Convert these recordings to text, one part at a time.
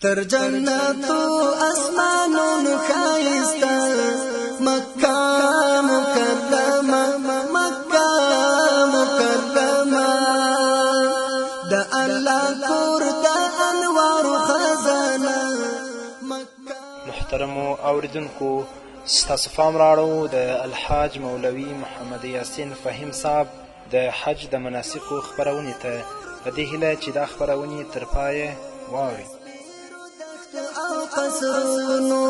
تر جنتو اسمانونو ښایسته مکه مکرمه مکه مکرمه د الله کور د انوارو خزانه مکه. محترمو اوریدونکو، ستاسو پام راړو د الحاج مولوي محمد یاسین فهیم صاحب د حج د مناسکو خپرونې ته، په دې هیله چې دا خپرونې تر پایه واورئ. او قصرونو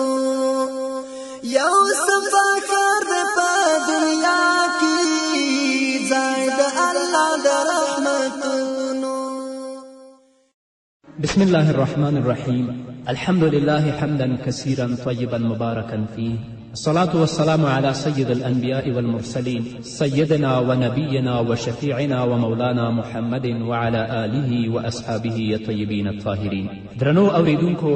یو صفاکار د په دنیا کې ځای د الله د رحمتونو. بسم الله الرحمن الرحيم. الحمد لله حمدا كثيرا طيبا مباركا فيه. الصلاة والسلام على سيد الأنبياء والمرسلين سيدنا ونبينا وشفيعنا ومولانا محمد وعلى آله وأصحابه الطيبين الطاهرين. درنو اوریدونکو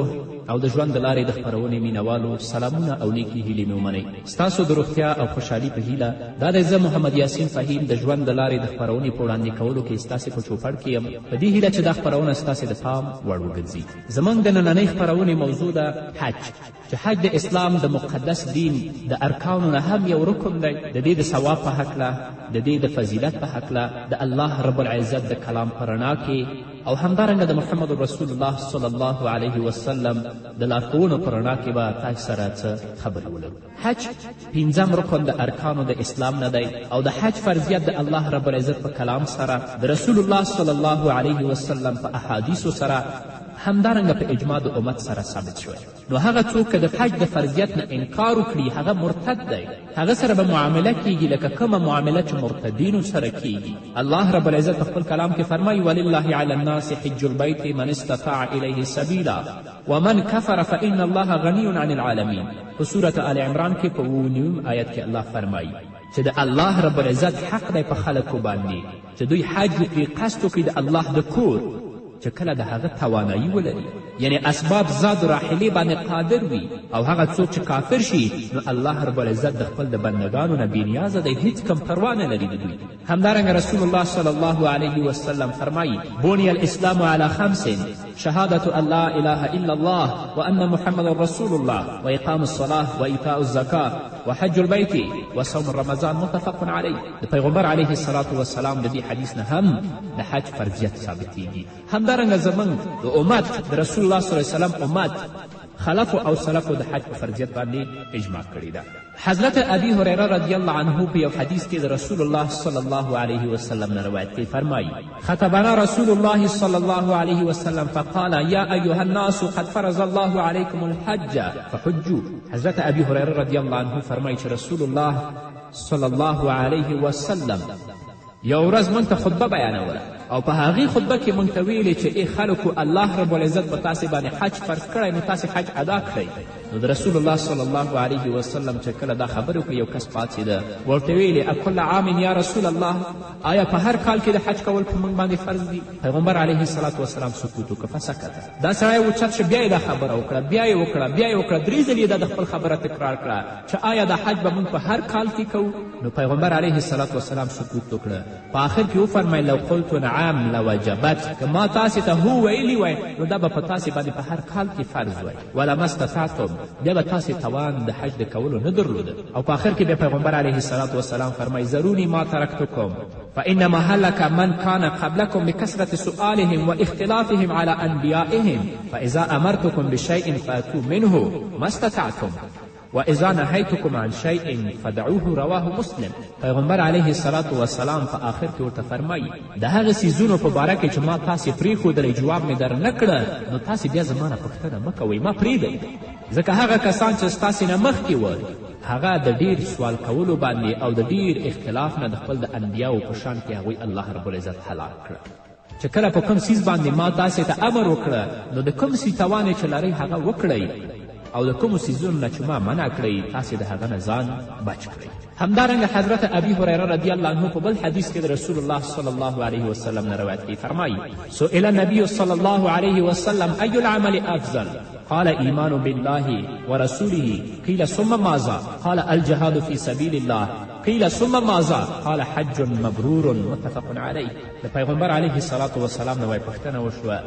او د ژوند د لارې د خپرونې مینوالو، سلامونه او نیکې هیلې مې ومنئ. ستاسو د روغتیا او خوشحالي په هیله دا دی زه محمد یاسین فهیم د ژوند د لارې د خپرونې په وړاندې کولو کې ستاسې په چوپړ کې یم، په دې هیله چې دا خپرونه ستاسې د پام وړ وګرځي. زموږ د نننۍ خپرونې موضوع ده حج، چې حج د اسلام د مقدس دین د ارکانو نه هم یو رکن دی. د دې د ثواب په هکله، د دې د فضیلت په هکله د الله رب العزت د کلام په رڼا کې او همدارنګه د محمد رسول الله صلی الله علیه وسلم د لارښوونو په رڼا کې به تاسو سره څه خبرې ولرو. حج پنځم رکن د ارکانو د اسلام نه دی او د حج فرضیت د الله رب العزت په کلام سره، د رسول الله صلی الله علیه وسلم په احادیثو سره، همدارنګه په اجماع د امت سره ثابت شوی. نو هغه څوک که د حج د فرضیت نه انکار وکړي هغه مرتد دی. هغه سره به معامله کیږي لکه کومه معامله چې مرتدینو سره کیږي. الله رب العزت په خپل کلام کې فرمایي ولله علی الناس حج البیت من استطاع الیه سبیلا ومن کفر فان الله غنی عن العالمین. په صورت آل عمران کې په 9 آیت کې الله فرمایي چې د الله رب العزت حق دی په خلکو باندې چې دوی حج وکړي، قصد وکړي د الله د کور، چې کله د هغه توانایی ولري، یعنی اسباب زاد راحلې باندې قادر وي. او هغه څوک چې کافر شي نو الله رب العزت د خپل د بندګانو نه بېنیازه دی، هیڅ کم پروا نه لري د دوی. همدارنګه رسول الله صلی الله علیه وسلم فرمایي بني الاسلام على 5: شهادة ان لا اله الا الله وان محمد رسول الله واقام الصلاة وایتاء الزکاة وحج البیت وصوم رمضان. متفق علیه. د پیغمبر علیه الصلاة والسلام د دې حدیث نه هم د حج فرضیت ثابتیږي. همدارنګه زموږ د امت د رسول الله صلی الله علیه وسلم امت خلفو او سلفو د حج په فرضیت باندې اجماع کړې ده. حضرت ابي هریره رضی الله عنه په یو حدیث کې د رسول الله صلی الله علیه وسلم نه روایت کې فرمایي خطبنا رسول الله صلی الله علیه وسلم فقال یا ایها الناس قد فرض الله علیکم الحج فحجوا. حضرت ابي هریره رضی الله عنه فرمایي چې رسول الله صلی الله علیه وسلم یو ورځ موږ ته خطبه بیانوله او په هغې خطبه کې موږ ته ویلې چې ای خلکو الله رب العزت په تاسې باندې حج فرض کړی نو تاسې حج ادا کړئ. نو د رسول الله صلی الله علیه وسلم چې کله دا خبرې وکړې یو کس پاڅېده ورته ویلې اکل عام یا رسول الله، آیا په هر کال کې د حج کول په موږ باندې فرض دي؟ پیغمبر علیه الصلاة وسلام سکوت وکړه. فسکته. دا سړی اوچت شه، بیا یې دا خبره وکړه، بیا یې وکړه، بیا یې وکړه، 3 ځلې دا د خپل خبره تکرار کړه چې آیا دا حج به موږ په هر کال کې کوو؟ نو پیغمبر علیه الصلاة وسلام سکوت وکړه. په آخر کې وفرمیل لو قلت نعم لوجبت، که ما تاسې ته هو ویلی وای نو دا به په تاسې باندې په هر کال کې فرض وای. ولما استطعتم، بیا به تاسې توان د حج د کولو نه درلوده. او په آخر کې بیا پیغمبر علیه الصلاة والسلام فرمایي ضروني ما ترکتکم فانما هلک من کان قبلکم بکثرة سؤالهم واختلافهم على انبیائهم فاذا امرتکم بشیء فاتوا منه ما استطعتم واذا نهیتکم عن شیء فدعوه. رواه مسلم. پیغمبر علیه الصلاة والسلام په آخر کې ورته فرمایي د هغه څیزونو په باره کې چې ما تاسې پرېښودلی جواب مې در نه کړه نو تاسې بیا زما نه پوښتنه مه کوئ، ما پرېږدئ، ځکه هغه کسان چې ستاسې نه مخکې ول هغه د ډیر سوال کولو باندې او د ډیر اختلاف نه د خپل د انبیاو په شان کې هغوی الله رب العزت هلاک کړه. چې کله په کوم څیز باندې ما تاسې ته امر وکړه نو د کوم څه توان چې لرئ هغه وکړئ او د کومو څیزونو نه چې ما منع کړئ تاسې د هغه نه ځان بچ کړئ. همدارنګه حضرت ابي هریره رضی الله عنه په بل حدیث کې د رسول الله صلی الله علیه وسلم نه روایت کې فرمایي سئل النبي صلی الله علیه وسلم ای العمل افضل قال ایمان بالله ورسوله قیل ثم ماذا قال الجهاد فی سبیل الله قیل ثم ماذا قال حج مبرور. متفق علیه. د پیغمبر علیه الصلاة والسلام نه وایي پوښتنه وشوه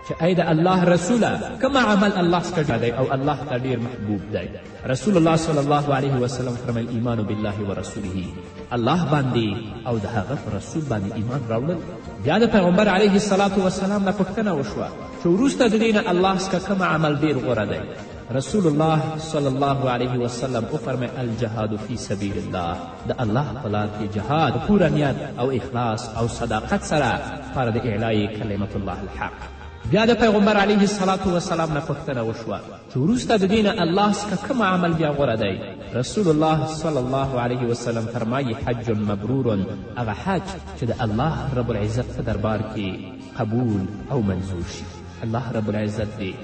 چې ای د الله رسوله کوم عمل الله څخه دی او الله ته ډېر محبوب دی. رسول الله صلی الله علیه وسلم فرمیل ایمان بالله و رسوله، الله باندې او د هغه په رسول باندې ایمان راوړل. بیا د پیغمبر علیه الصلاة وسلام نه پوښتنه وشوه چې وروسته د دې نه الله څخه کوم عمل ډېر غوره دی. رسول الله صلی الله علیه وسلم وفرمیل الجهاد فی سبیل الله، د الله په لار کې جهاد پوره نیت او اخلاص او صداقت سره لپاره د اعلای کلمت الله الحق. بیا د پیغمبر علیه الصلاة وسلام نه پوښتنه وشوه چې وروسته د دې نه الله څخه کوم عمل بیا غوره دی. رسول الله صلی الله علیه وسلم فرمایي حج مبرور، هغه حج چې د الله رب العزت په دربار کې قبول او منظور شي. الله رب العزت دې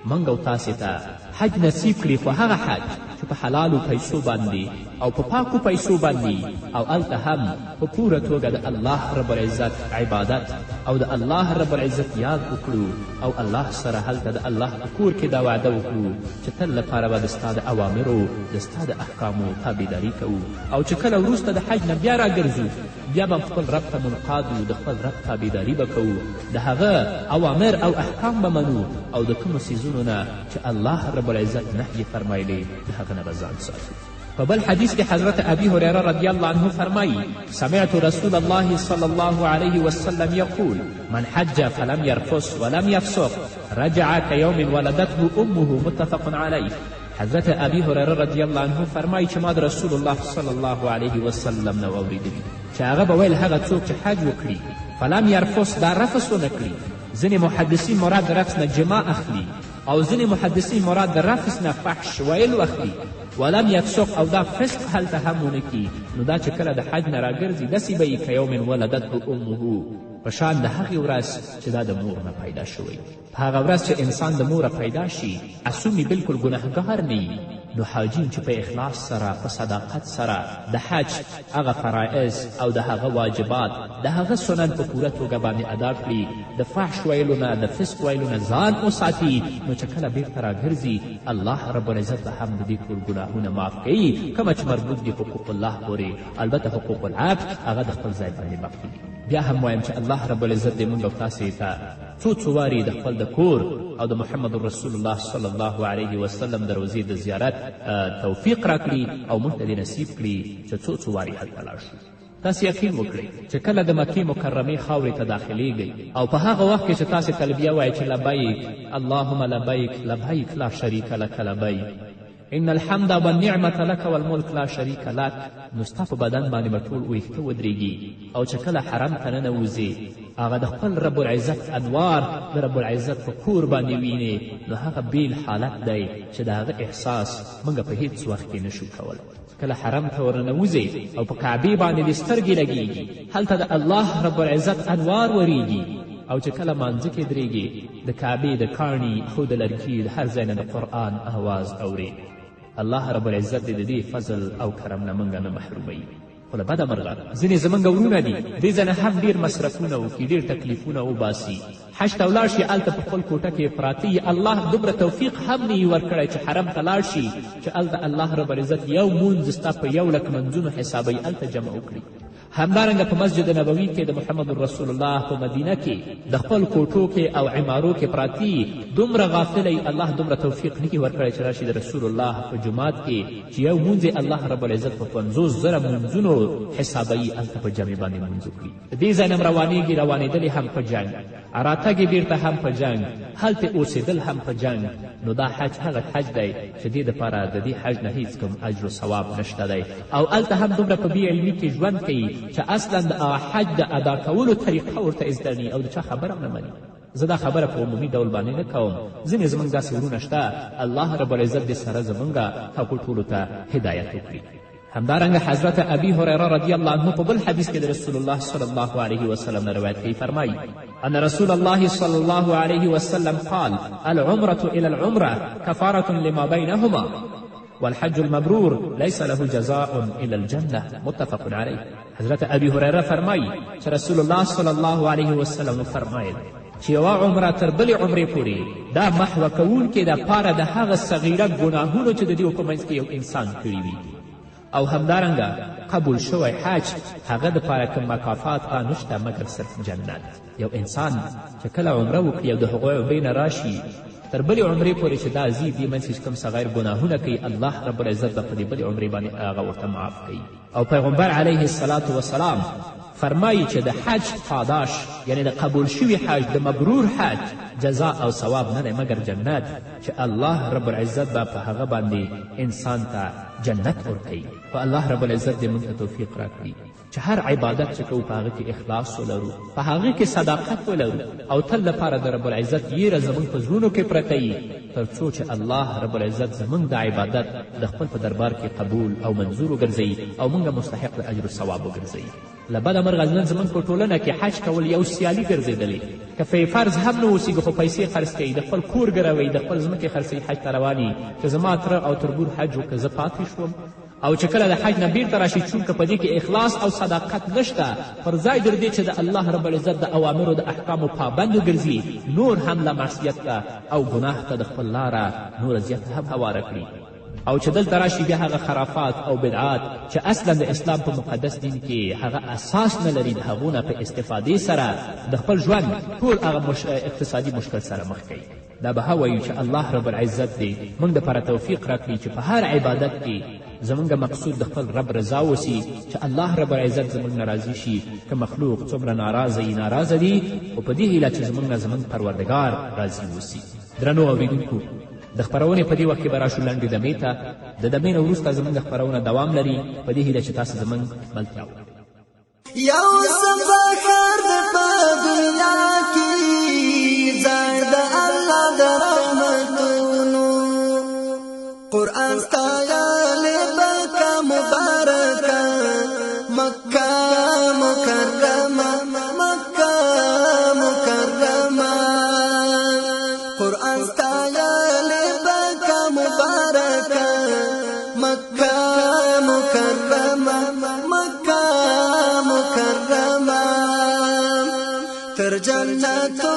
موږ او تاسې ته حج نصیب کړي، خو هغه حج چې په حلالو پیسو باندې او په پاکو پیسو باندې او هلته هم په پوره توګه د الله رب العزت عبادت او د الله رب العزت یاد وکړو او الله سره هلته د الله په کور کې دا وعده وکړو چې تل لپاره به د ستا د اوامرو د ستا د احکامو تابعداري کوو، او چې کله وروسته د حج نه بیا راګرځو بیا به خپل رب ته منقاد وو، د خپل رب تابعداري به کوو، د هغه اوامر او احکام به منو او د کومو څیزونو نه چې الله رب العزت نهی فرمایلی د هغه نه به ځان ساتو. په بل حدیث کې حضرت ابي هريره رضی الله عنه فرمایي سمعت رسول الله صلی الله علیه وسلم یقول من حج فلم يرفث ولم يفسق رجع كيوم ولدته امه متفق علیه. حضرت ابي هريره رضی الله عنه فرمایي چې ما د رسول الله صلی الله علیه وسلم نه واورېدلي چې هغه به ویل هغه څوک چې حج وکړي فلم يرفث دا رفث ونه کړي. ځینې محدثین مراد د رفث نه جما اخلي او ځینې محدثین مراد د رفث نه فحش ویل اخلي. ولم یفسق او دا فسق هلته هم ونه کي، نو دا چې کله د حج نه راګرځي داسې به یي که یوم ولدته امه، په شان د هغې ورځ چې دا د مور نه پیدا شوی. په هغه ورځ چې انسان د موره پیدا شي معصوم بلکل ګنهګار نه، نو حاجین چې په اخلاص سره په صداقت سره د حج هغه فرائض او د هغه واجبات د هغه سنن په پوره توګه باندې ادا کړي، د فحش ویلو نه د فسق ویلو نه ځان وساتي، نو چې کله بیرته راګرځي الله رب العزت به هم د دې ټول ګناهونه معاف کوي، کومه چې مربوط دي حقوق الله پورې. البته حقوق العبد هغه د خپل ځای باندې باقي دي. بیا هم وایم چې الله رب العزت دې موږ او تاسې ته څو وارې د خپل د کور او د محمد رسول الله صلی الله علیه وسلم د روضې د زیارت توفیق راکړي او موږ ته دې نصیب کړي چې څو وارې هلته لاړ شو. تاسې یقین وکړئ چې کله د مکې مکرمې خاورې ته داخلیږئ او په هغه وخت کې چې تاسې تلبیه وایئ چې لبیک اللهم لبیک لبیک لا شریک لک لبیک ان الحمد والنعمة لك والملك لا شریک لک، نو ستا په بدن باندې به ټول ویښته ودرېږي او چې کله حرم ته ننوځې هغه د خپل رب العزت انوار د رب العزت په کور باندې وینې، نو هغه بیل حالت دی چې د هغه احساس موږ په هیڅ وخت کې نشو کولی. کله حرم ته ورننوځې او په کعبې باندې دې سترګې لګېږي هلته د الله رب العزت انوار وریږي، او چې کله مانځه کې درېږې د کعبې د کاڼي او د لرګي د هر ځای نه د قرآن آواز اورې. الله رب العزت دې د دې فضل او کرم نه موږ نه محروموي. خو له بده مرغه ځینې زموږ ورونه دي دې ځای نه هم ډېر مصرفونه وکړي، ډېر تکلیفونه وباسي، حج ته ولاړ شي هلته په خپل کوټه کې پراته الله دومره توفیق هم نه یې ورکړی چې حرم ته لاړ شي چې هلته الله رب العزت یو مونځ ستا په 1,00,000 منځونو حسابوي هلته جمع وکړي. همدارنګه په مسجد نبوي کې د محمد رسول الله په مدینه کې د خپل کوټو کې او عمارو کې پراتی دومره غافلی الله دومره توفیق نه ورکړی چې راشي د رسول الله په جومات کې چې یو مونځ الله رب العزت په 50,000 منځونو حسابوي هلته په جمع باندې مونځ وکړي. د دې ځای نه روانېږي رانېدلې هم په جنګ، راتګې بیرته هم په جنګ، هلته اوسېدل هم په جنګ، نو دا حج هغه حج دی چې دې دپاره د دې حج نه هیڅ کوم اجر و ثواب نشته دی، او هلته هم دومره په بې علمي کې ژوند کوي چې اصلا د حج د ادا کولو طریقه ورته زده نی او د چا خبره هم نه مني. زه دا خبره په عمومي ډول باندې نه کوم، ځینې زموږ داسې ورونه شته الله رب العزت دې سره زموږ هغو ټولو ته هدایت وکړي. همدارنګه حضرت ابي هريره رضی الله عنه په بل حدیث کې د رسول الله صلی الله علیه وسلم نه روایت کوي، فرمایي ان رسول الله صلی الله علیه وسلم قال العمرة الى العمرة كفارة لما بينهما والحج المبرور ليس له جزاء الا الجنة متفق علیه. حضرت ابي هريره فرمایي چې رسول الله صلی الله علیه وسلم فرمایل چې یوه عمره تر بلې عمرې پورې دا محوه کوونکې د پاره د هغه صغیره ګناهونو چې د دې په منځ کې یو انسان کړي وي، او همدارنګه قبول شوی حج هغه دپاره کوم مکافات نشته مګر صرف جنت. یو انسان چې کله عمره وکړي او د هغوی عمرې نه راشي تر بلې عمرې پورې چې دا ځي دې منځ کې چې کوم صغیر ګناهونه کوي الله رب العزت به په دې بلې عمرې باندې هغه ورته معاف کوي. او پیغمبر علیه الصلاة وسلام فرمایي چې د حج پاداش یعنی د قبول شوي حج د مبرور حج جزا او ثواب نه دی مګر جنت چې الله رب العزت به په هغه باندې انسان ته جنت ورکوي. په الله رب العزت دې موږ ته توفیق راکړي چې هر عبادت چې کوو په هغه کې اخلاص ولرو، په هغه کې صداقت ولرو او تل لپاره د رب العزت یېره زموږ په زړونو کې پرته وي تر څو چې الله رب العزت زموږ د عبادت د خپل په دربار کې قبول او منظور وګرځوي او موږ مستحق د اجر و ثواب وګرځوي. له بده مرغه نن زموږ په ټولنه کې حج کول یو سیالي ګرځېدلې که په فرض هم نه اوسېږي خو پیسې خرڅ کوي، د خپل کور ګروي، د خپل ځمکې خرڅوي، حج ته رواني چې زما تره او تربور حج وکړه زه پاتې شوم. او چې کله د حج نه بیرته راشي چونکه په دې کې اخلاص او صداقت نشته پر ځای در دې چې د الله رب العزت د اوامرو د احکامو پابند وګرځي نور هم له معصیت ته او ګناه ته د خپل لاره نوره زیاته هم هواره کړي. او چې دلته راشي بیا هغه خرافات او بدعات چې اصلا د اسلام په مقدس دین کې هغه اساس نه لري د هغو نه په استفادې سره د خپل ژوند ټول هغه اقتصادي مشکل سره مخ کوي. دا به وایو چې الله رب العزت دې موږ دپاره توفیق راکړي چې په هر عبادت کې زمونږ مقصود د خپل رب رضا وسي چې الله رب العزت زمونږ نه راضي شي که مخلوق څومره ناراضه دي خو په دې هیله چې زمونږ نه زمونږ پروردګار راضي وسي. درنو اوریدونکو د خپرونې په دې وخت کې به راشو لنډې دمې ته. د دمې نه وروسته زموږ خپرونه دوام لري په دې هیله چې تاسو زموږ ملتیا وکړئ. یو سفر د په دنیا کې ځای د الله د رحمتونو قرآن ستایلې مکه مبارکه مکه مکرمه مکه مکرمه قرآن ستایلې مکه مبارکه مکه مکرمه مکه مکرمه تر جنتو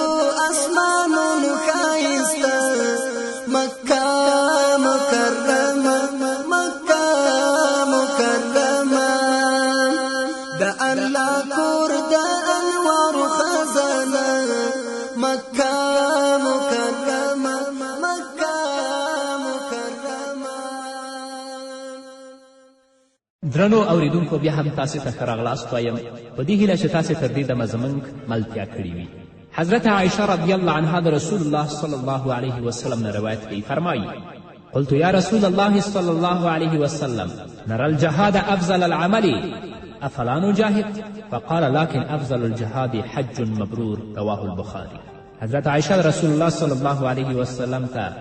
اسمانونو ښایسته مکه مکرمه مکه مکرمه د الله کور د انوارو خزانه مکه مکرمه مکه مکرمه. درنو اوریدونکو بیا هم تاسې ته ښه راغلاست وایم په دې هیله چې تاسې تر دې دمه زموږ ملتیا کړي وي. حضرت عائشه رضی الله عنها د رسول الله صلی الله علیه وسلم نه روایت کوي فرمایي قلت یا رسول الله صلی الله علیه وسلم نرى الجهاد افضل العمل افلا نجاهد فقال لكن افضل الجهاد حج مبرور رواه البخاري. حضرت عائشه رسول الله صلی الله علیه وسلم ته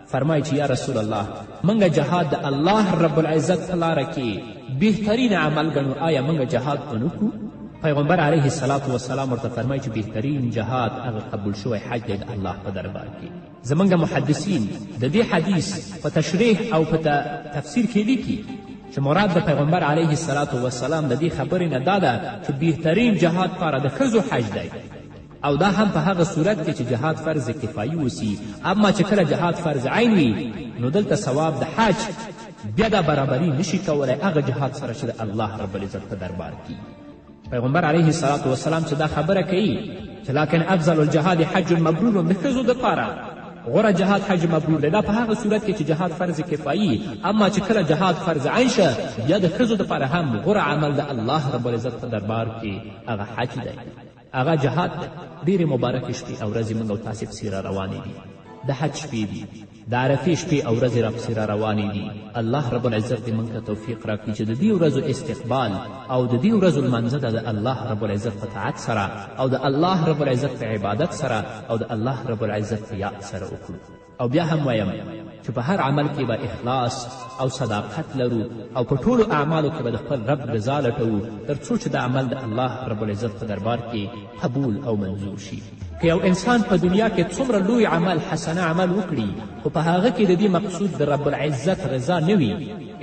فرمایي چې یا رسول الله موږ جهاد د الله رب العزت په لاره کې بهترین عمل ګڼو، آیا موږ جهاد ونکړو؟ پیغمبر علیه الصلاة والسلام ورته فرمایي چې بهترین جهاد هغه قبول شوی حج دی د الله په دربار کې. زموږ محدثین د دې حدیث په تشریح او په تفسیر کې لیکي چې مراد د پیغمبر علیه الصلاة والسلام د دې خبرې نه دا ده چې بهترین جهاد پاره د ښځو حج دی او دا هم په هغه صورت کې چې جهاد فرض کفایي وسي. اما چې کله جهاد فرض عین وي نو دلته ثواب د حج بیا دا برابري نشي کولی هغه جهاد سره چې د الله رب العزت په دربار کې. پیغمبر علیه الصلاة والسلام چې دا خبره کوي چې لکن افضل الجهاد حج مبرور د ښځو دپاره غوره جهاد حج مبرور دی. دا په هغه صورت کې چې جهاد فرض کفایي، اما چې کله جهاد فرض عین شه بیا د ښځو دپاره هم غوره عمل د الله رب العزت په دربار کې هغه حج دی، هغه جهاد دی. ډېرې مبارکې شپې او ورځې موږ او تاسې پسې را روانې دي، د حج شپې دي، د عرفې شپې او ورځې را پسې را روانې دي. الله رب العزت دې موږ ته توفیق راکړي چې د دې ورځو استقبال او د دې ورځو لمانځه د الله رب العزت په طاعت سره او د الله رب العزت په عبادت سره او د الله رب العزت په یاد سره وکړو. او بیا هم وایم چې په هر عمل کې به اخلاص او صداقت لرو او په ټولو اعمالو کې به د خپل رب رضا لټوو تر څو چې د عمل د الله رب العزت په دربار کې قبول او منظور شي. که یو انسان په دنیا کې څومره لوی عمل حسنه عمل وکړي خو په هغه کې د دې مقصود د رب العزت رضا نه وي،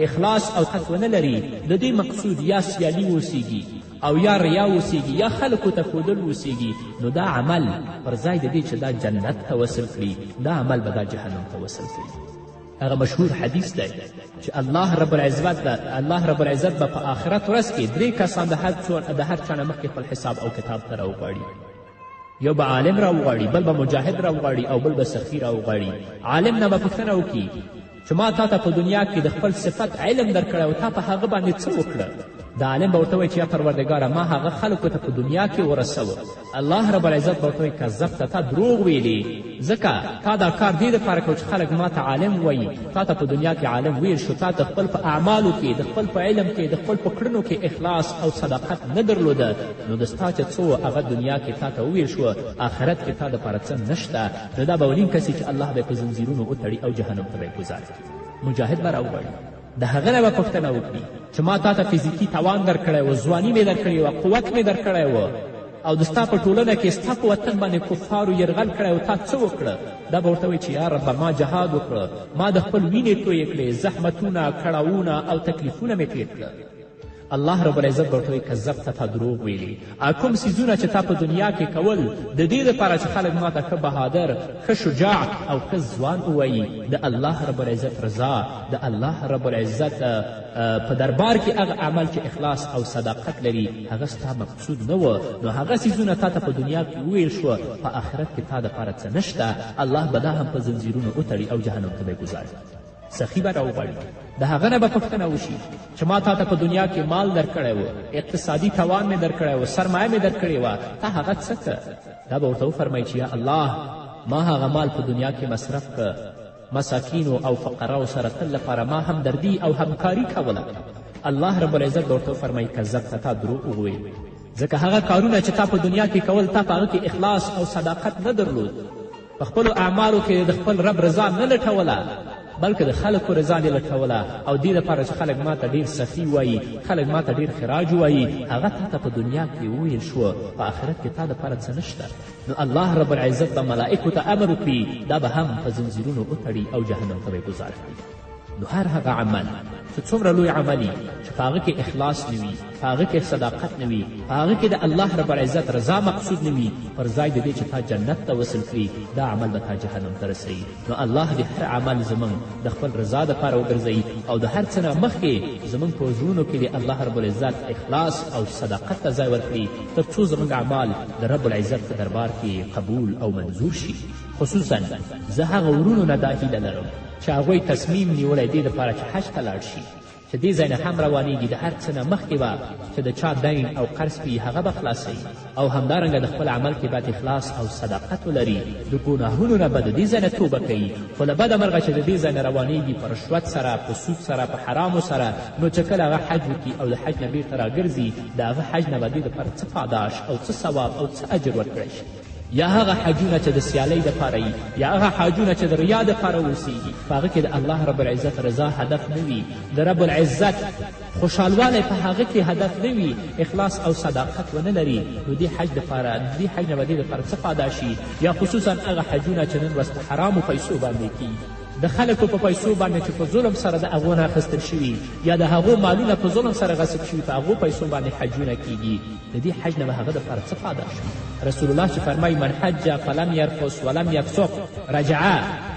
اخلاص او تقوه نه لري، د دې مقصود یا سیالي اوسیږي او یا ریا اوسیږي یا خلکو ته ښودل اوسیږي، نو دا عمل پر ځای د دې چې دا جنت ته وصل کړي دا عمل به دا جهنم ته وصل کړي. هغه مشهور حدیث دی چې الله رب العزت به په آخرت ورځ کې 3 کسان د هر چا نه مخکې خپل حساب او کتاب ته راوغواړي. یو به عالم راوغواړي، بل به مجاهد راوغواړي او بل به سخي راوغواړي. عالم نه به پوښتنه وکړي چې ما تا ته په دنیا کې د خپل صفت علم درکړی او تا په هغه باندې څه وکړه؟ د عالم به ورته وایي چې یا پروردګاره ما هغه خلکو ته په دنیا کې ورسوه. الله رب العزت به ورته وایي کذبته، تا دروغ ویلې، ځکه تا دا کار دې دپاره کوو چې خلک ما ته عالم وایي. تا ته په دنیا کې عالم ویل شو، تا ته خپل په اعمالو کې، د خپل په علم کې، د خپل په کړنو کې اخلاص او صداقت نه درلوده، نو د ستا چې څه هغه دنیا کې تا ته وویل شوه، آخرت کې تا دپاره څه نشته، نو دا به ولین کسي چې الله به یې په زنځیرونو وتړي او جهنم ته به یې ګذار کړي. مجاهد به راوغواړي، د هغه نه به پوښتنه وکړي چې ما تا ته فزیکي توان درکړی و، ځواني مې درکړې وه، قوت مې درکړی و، او د ستا په ټولنه کې ستا په وطن باندې کفارو یرغل کړی او تا څه وکړه؟ دا به ورته وایي چې یا ربه ما جهاد وکړه، ما د خپل وینې تویې کړې، زحمتونه، کړاوونه او تکلیفونه مې تېر کړه. الله رب العزت به ورته وایي کذبته، تا دروغ ویلې. کوم څیزونه چې تا په دنیا کې کول د دې دپاره چې خلک ما ته ښه بهادر، ښه شجاع او ښه ځوان ووایي، د الله رب العزت رضا، د الله رب العزت په دربار کې هغه عمل چې اخلاص او صداقت لري هغه ستا مقصود نه و، نو هغه څیزونه تا ته په دنیا کې وویل شوه، په آخرت کې تا دپاره څه نشته، الله به دا هم په زنځیرونو وتړي او جهنم ته به یې ګذار کړي. سخي به راوغواړي، د هغه نه به پوښتنه وشي چې ما تا ته په دنیا کې مال درکړی و، اقتصادي توان مې درکړی و، سرمایه مې درکړې وه، تا هغه څه کړه؟ دا به ورته وفرمایي چې یا الله ما هغه مال په دنیا کې مصرف کړه، مساکینو او فقراو سره تل لپاره ما همدردي او همکاري کوله. الله رب العزت به ورته وفرمایي کذبته، تا دروغ وویل، ځکه هغه کارونه چې تا په دنیا کې کول تا په هغه کې اخلاص او صداقت نه درلود، په خپلو اعمالو کې د خپل رب رضا نه لټوله، بلکې د خلکو رضا دې لټوله، او دې لپاره چې خلک ما ته ډېر سخي وایي، خلک ما ته ډېر خراج وایي، هغه تا ته په دنیا کې وویل شوه، په آخرت کې تا دپاره څه نشته. نو الله رب العزت به ملائکو ته امر وکړي دا به هم په زنځیرونو وتړي او جهنم ته به یې ګذار کړي. نو هر هغه عمل چې څومره لوی عملي چې په هغه کې اخلاص نه وي، په هغه کې صداقت نه وي، په هغه کې د الله رب العزت رضا مقصود نه وي، پر ځای د دې چې تا جنت ته وصل کړي، دا عمل به تا جهنم ته رسوي. نو الله دې هر عمل زموږ د خپل رضا دپاره وګرځوي او د هر څه نه مخکې زموږ په زړونو کې د الله رب العزت اخلاص او صداقت ته ځای ورکړي، تر څو زموږ اعمال د رب العزت په دربار کې قبول او منظور شي. خصوصا زه هغه ورونو نه دا هیله لرم چې هغوی تصمیم نیولی دې دپاره چې حج ته لاړ شي، چې دې ځای نه هم روانیږي، د هر څه نه مخکې به چې د چا دین او قرض وي هغه به خلاصوي، او همدارنګه د خپل عمل کې باید اخلاص او صداقت ولري، د ګناهونو نه به د دې ځای نه توبه کوي. خو له بده مرغه چې د دې ځای نه روانیږي په رشوت سره، په سود سره، په حرامو سره، نو چې کله هغه حج وکړي او د حج نه بیرته راګرځي، د هغه حج نه به دې دپاره څه پاداش او څه ثواب او څه اجر ورکړی شي. یا هغه حجونه چې د سیالۍ دپاره وي، یا هغه حجونه چې د ریا دپاره اوسیږي، په هغه کې د الله رب العزت رضا هدف نه وي، د رب العزت خوشحالوالی په هغه کې هدف نه وي، اخلاص او صداقت ونه لري، نو دې حج دپاره د دې حج نه به دې دپاره څه فاده شي؟ یا خصوصا هغه حجونه چې نن ورځ په حرامو پیسو باندې کیږي، د خلکو په پیسو باندې چې په ظلم سره د هغو نه اخیستل شوي، یا د هغو مالونه په ظلم سره غصب شوي، په هغو پیسو باندې حجونه کیږي، د دې حج نه به هغه دپاره څه فاده شي؟ رسول الله چې فرمایي من حج فلم یرفس ولم یفسق رجع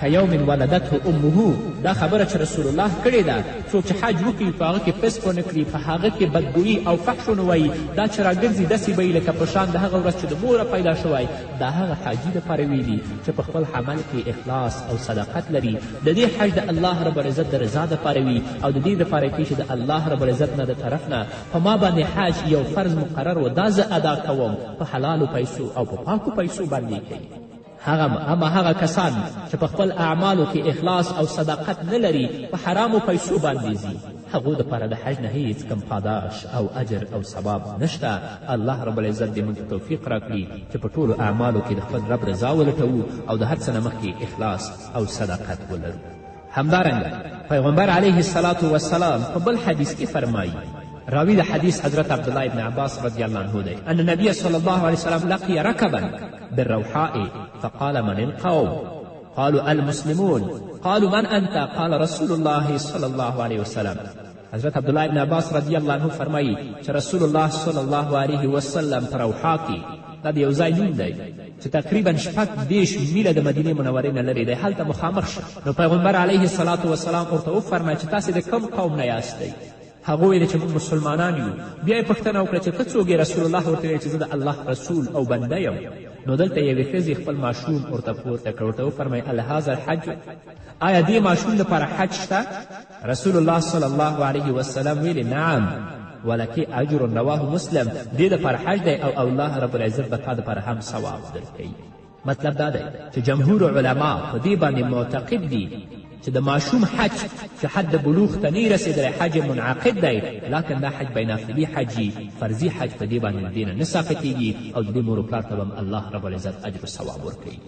کیوم ولدته امه، دا خبره چې رسول الله کړې ده، څوک چې حج وکړي په هغه کې فسق ونه کړي، په هغه کې بدګویي او فحش ونه وایي، دا چې راګرځي داسې به یي لکه په شان د هغه ورځ چې د موره پیدا شوی، دا هغه حاجي دپاره ویلي چې په خپل عمل کې اخلاص او صداقت لري، د دې حج د الله رب العزت د رضا دپاره وي، او د دې دپاره کوي چې د الله رب العزت نه د طرف نه په ما باندې حج یو فرض مقرر و، دا زه ادا کوم په حلالو پیسو او په پاکو پیسو باندې کوي. هغه کسان چې په خپل اعمالو کې اخلاص او صداقت نه لري، په حرامو پیسو باندې ځي، هغو دپاره د حج نه هیڅ کم پاداش او اجر او ثواب نشته. الله رب العزت دې موږ ته توفیق راکړي چې په ټولو اعمالو کې د خپل رب رضا ولټوو او د هر څه نه مخکې اخلاص او صداقت ولرو. همدارنګه پیغمبر علیه الصلاة والسلام په بل حدیث کې فرمایي، راوی د حدیث حضرت عبدالله ابن عباس رضی الله عنه دی، ان النبي صلی الله علیه وسلم لقي ركبا بالروحاء فقال من القوم؟ قالوا المسلمون. قالوا من انت؟ قال رسول الله صلی الله علیه وسلم. حضرت عبدالله ابن عباس رضی الله عنه فرمایي چې رسول الله صلی الله علیه وسلم په روحا کې، دا د یو ځای نوم دی، چې تقریبا 30 میله د مدینې منورې نه لرې دی، هلته مخامخ شه. نو پیغمبر علیه الصلاة والسلام ورته وفرمیل چې تاسې د کوم قوم نه یاستئ؟ هغه ویل چې موږ مسلمانان یو. بیا یې پوښتنه وکړه چې ته څوک یې؟ رسول الله ورته ویل چې زه د الله رسول او بنده یم. نو دلته یوې ښځې خپل ماشوم ورته پورته کړ، ورته وفرمیل الهذا الحج، آیا دې ماشوم لپاره حج شته؟ رسول الله صلی الله علیه وسلم ویلې نعم ولکې اجر، رواه مسلم، دې دپاره حج دی او الله رب العزت به تا دپاره هم ثواب درکوي. مطلب دا دی چې جمهور علما په دې باندې معتقد دي چې د ماشوم حج چې حد بلوغ ته نه رسېدلی حج منعقد دی، لکن دا حج بینافلي حج وي، فرضي حج په دې باندې د دې نه ساقطېږي او د دې مور و پلار ته به الله رب العزت اجر و ثواب ورکوي.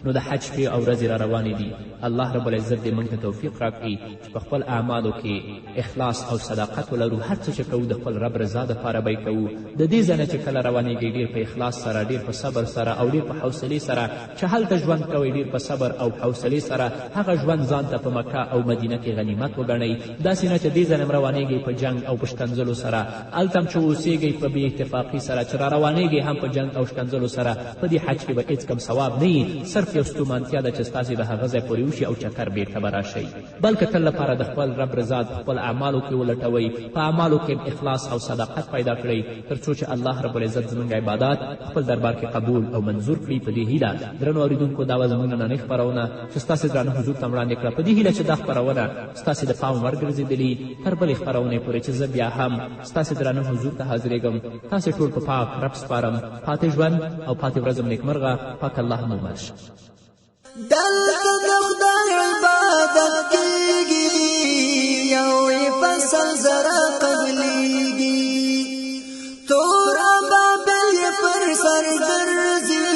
نو د حج شپې او ورځې را روانې دي. الله رب العزت دې موږ ته توفیق راکړي چې په خپل اعمالو کې اخلاص او صداقت ولرو. هر څه چې کوو د خپل رب رضا دپاره به یې کوو. د دې ځای نه چې کله روانېږئ ډېر په اخلاص سره، ډېر په صبر سره او ډېر په حوصلې سره، چې هلته ژوند کوئ ډېر په صبر او حوصلې سره، هغه ژوند ځان ته په مکه او مدینه کې غنیمت وګڼئ. داسې نه چې دې ځای نه روانېږئ په جنګ او په شکنځلو سره، هلته هم چې اوسېږئ په بې اتفاقي سره، چې را روانېږئ هم په جنګ او شکنځلو سره. په دې حج کې به هېڅ کم ثواب نه وي، صرف یو ستومانتیا ده چې ستاسې د هغه ځای پورې وشي او چکر بېرته به راشئ. بلکې تل لپاره د خپل رب رضا په خپل اعمالو کې ولټوئ، په اعمالو کې اخلاص او صداقت پیدا کړئ، تر څو چې الله رب العزت زموږ عبادات خپل دربار کې قبول او منظور کړي. په دې هیله درنو اورېدونکو دا وه زموږ نننۍ خپرونه چې ستاسې درانه حضور ته وړاندې کړه. په دې هیله چې دا خپرونه ستاسې د پام وړ ګرځېدلي، تر بلې خپرونې پورې چې زه بیا هم ستاسې درانه حضور ته حاضرېږم. تاسې ټول په پاک رب سپارم. پاتې ژوند او پاتې ورځم نیکمرغه. پاک الله مو مل شه. دلته د خدای عبادت کېږي، یو فصل زره قبلېږي، تور بابل یې پر سر ګرځي،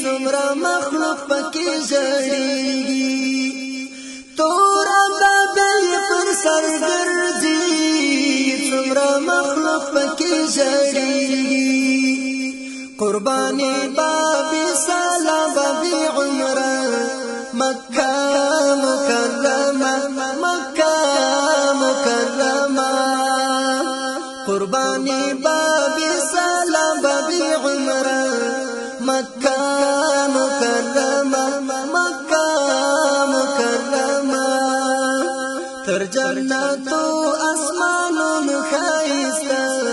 څومره مخلوق پکې ژړېږي. تور بابل یې پر سر ګرځي، څومره مخلوق پکې ژړېږي. قربانی بابی سلام بابی عمره، مکہ مکرمہ مکہ مکرمہ. قربانی بابی سلام بابی عمره، مکہ مکرمہ مکہ مکرمہ. تر جنتو اسمانونو ښایسته